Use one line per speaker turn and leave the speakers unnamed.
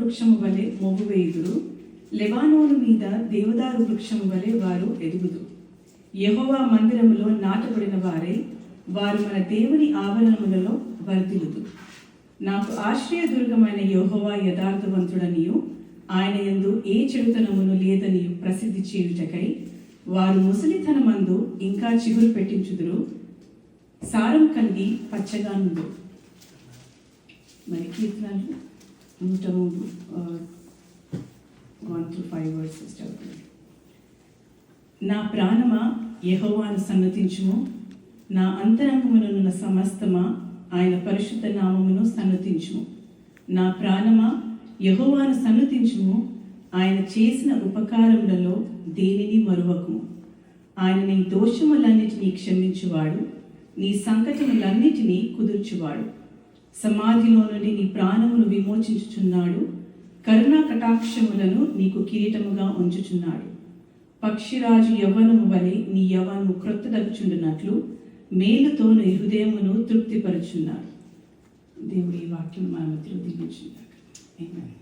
వృక్షము వలె మోగువేయుదురు, లెబానోను మీద దేవదారు వృక్షము వలె వారు ఎదుగుదు. యెహోవా మందిరములో నాటబడిన వారై వారు మన దేవుని ఆవరణములలో వర్ధిల్లుదు. నాకు ఆశ్రయదుర్గమైన యెహోవా యథార్థవంతుడనియు ఆయన యందు ఏ చెడుతనమును లేదనియు ప్రసిద్ధి చేయుటకై వారు ముసలితనమందు ఇంకా చిగురు పెట్టించుదురు, సారం కలిగి పచ్చగా నుండు. మరి కీర్తనలు 1-5 నా ప్రాణమా యెహోవాను సన్నతించుము, నా అంతరంగమునున్న సమస్తమా ఆయన పరిశుద్ధ నామమును సన్నతించుము. నా ప్రాణమా యెహోవాను సన్నతించుము, ఆయన చేసిన ఉపకారములలో దేనిని మరువకుము. ఆయన నీ దోషములన్నిటినీ క్షమించువాడు, నీ సంకటములన్నిటినీ కుదుర్చువాడు. సమాధిలో నుండి నీ ప్రాణమును విమోచించుచున్నాడు, కరుణా కటాక్షములను నీకు కిరీటముగా ఉంచుచున్నాడు. పక్షిరాజు యవ్వనము వలె నీ యవ్వనము క్రొత్తదగుచుండునట్లు మేలుతో నీ హృదయమును తృప్తిపరుచున్నాడు. దేవుడి ఈ వాక్యం మన మధ్యలో దీవించుగాక. ఆమేన్.